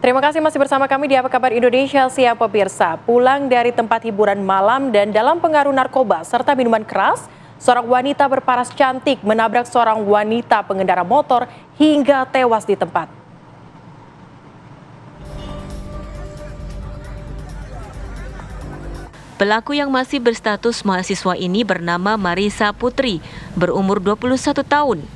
Terima kasih masih bersama kami di Apa Kabar Indonesia. Siap pemirsa, pulang dari tempat hiburan malam dan dalam pengaruh narkoba serta minuman keras, seorang wanita berparas cantik menabrak seorang wanita pengendara motor hingga tewas di tempat. Pelaku yang masih berstatus mahasiswa ini bernama Marisa Putri, berumur 21 tahun.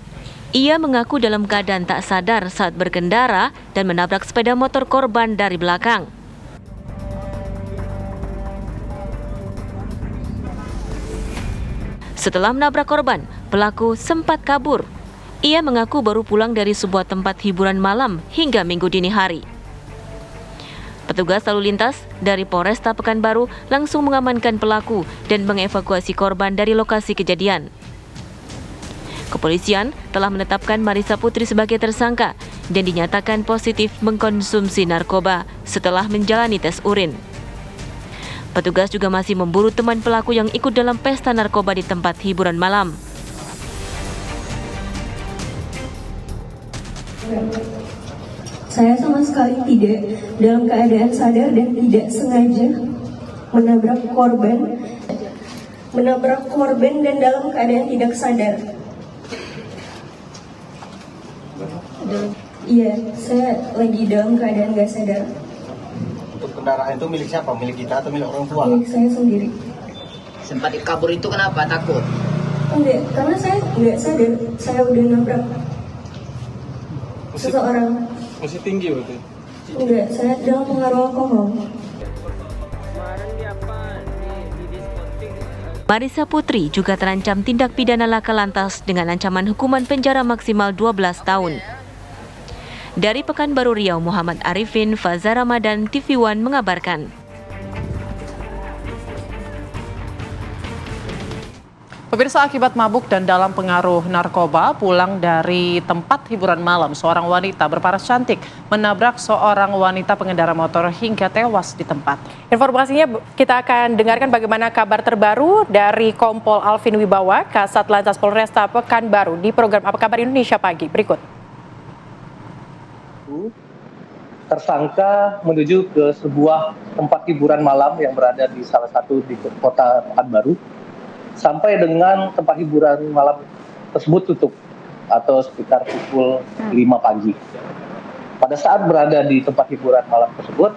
Ia mengaku dalam keadaan tak sadar saat berkendara dan menabrak sepeda motor korban dari belakang. Setelah menabrak korban, pelaku sempat kabur. Ia mengaku baru pulang dari sebuah tempat hiburan malam hingga Minggu dini hari. Petugas lalu lintas dari Polresta Pekanbaru langsung mengamankan pelaku dan mengevakuasi korban dari lokasi kejadian. Kepolisian telah menetapkan Marisa Putri sebagai tersangka dan dinyatakan positif mengkonsumsi narkoba setelah menjalani tes urin. Petugas juga masih memburu teman pelaku yang ikut dalam pesta narkoba di tempat hiburan malam. Saya sama sekali tidak dalam keadaan sadar dan tidak sengaja menabrak korban dan dalam keadaan tidak sadar. Iya, saya lagi dalam keadaan gak sadar. Untuk kendaraan itu milik siapa? Milik kita atau milik orang tua? Milik saya sendiri. Sempat kabur itu kenapa? Takut? Enggak, karena saya nggak sadar. Saya udah nabrak seseorang. Masih tinggi berarti? Enggak, saya dalam pengaruh alkohol. Marisa Putri juga terancam tindak pidana laka lantas dengan ancaman hukuman penjara maksimal 12 tahun. Dari Pekanbaru Riau, Muhammad Arifin, Faza Ramadan, TV One mengabarkan. Pemirsa, akibat mabuk dan dalam pengaruh narkoba, pulang dari tempat hiburan malam, seorang wanita berparas cantik menabrak seorang wanita pengendara motor hingga tewas di tempat. Informasinya kita akan dengarkan bagaimana kabar terbaru dari Kompol Alvin Wibawa, Kasat Lantas Polresta Pekanbaru di program Apa Kabar Indonesia Pagi. Berikut. Tersangka menuju ke sebuah tempat hiburan malam yang berada di salah satu di kota Pekanbaru. Sampai dengan tempat hiburan malam tersebut tutup atau sekitar pukul 5 pagi. Pada saat berada di tempat hiburan malam tersebut,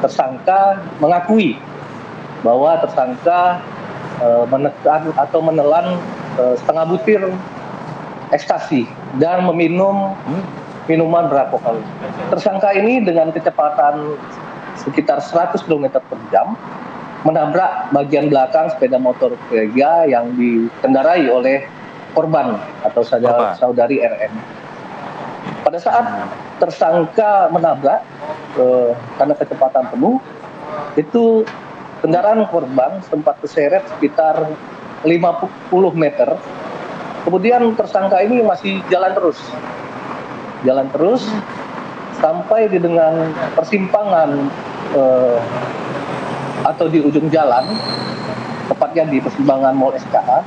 tersangka mengakui bahwa tersangka menekan atau menelan setengah butir ekstasi dan meminum minuman beralkohol. Tersangka ini dengan kecepatan sekitar 100 km per jam menabrak bagian belakang sepeda motor Vega yang dikendarai oleh korban atau saudari RM. Pada saat tersangka menabrak karena kecepatan penuh, itu kendaraan korban sempat terseret sekitar 50 meter. Kemudian tersangka ini masih jalan terus sampai dengan persimpangan atau di ujung jalan, tepatnya di persimpangan Mall SKA.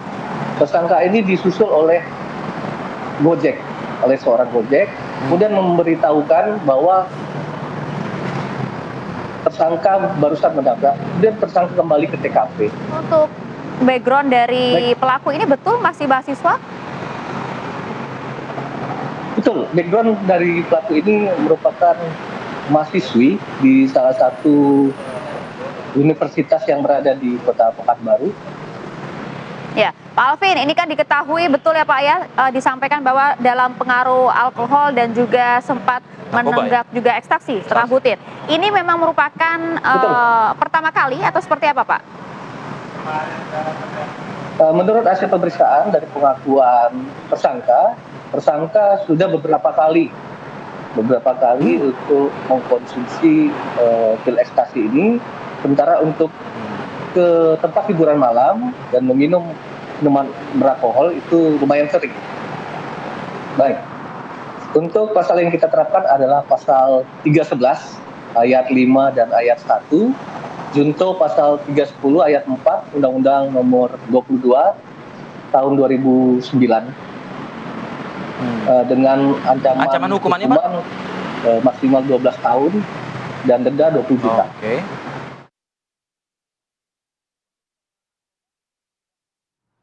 Tersangka ini disusul oleh seorang Gojek, kemudian memberitahukan bahwa tersangka barusan menabrak, kemudian tersangka kembali ke TKP. Untuk background dari pelaku ini betul masih mahasiswa? Betul, background dari pelaku ini merupakan mahasiswi di salah satu universitas yang berada di kota Pekanbaru. Ya, Pak Alvin, ini kan diketahui betul ya Pak ya, disampaikan bahwa dalam pengaruh alkohol dan juga sempat menenggak juga ekstasi, setengah butir. Ini memang merupakan pertama kali atau seperti apa Pak? Menurut hasil pemeriksaan dari pengakuan tersangka sudah beberapa kali untuk mengkonsumsi pil ekstasi ini. Sementara untuk ke tempat hiburan malam dan meminum minuman beralkohol itu lumayan sering. Baik, untuk pasal yang kita terapkan adalah pasal 311 ayat 5 dan ayat 1, junto pasal 310 ayat 4 Undang-Undang nomor 22 tahun 2009 dengan ancaman hukumannya, Pak? maksimal 12 tahun dan denda 20 juta. Oke.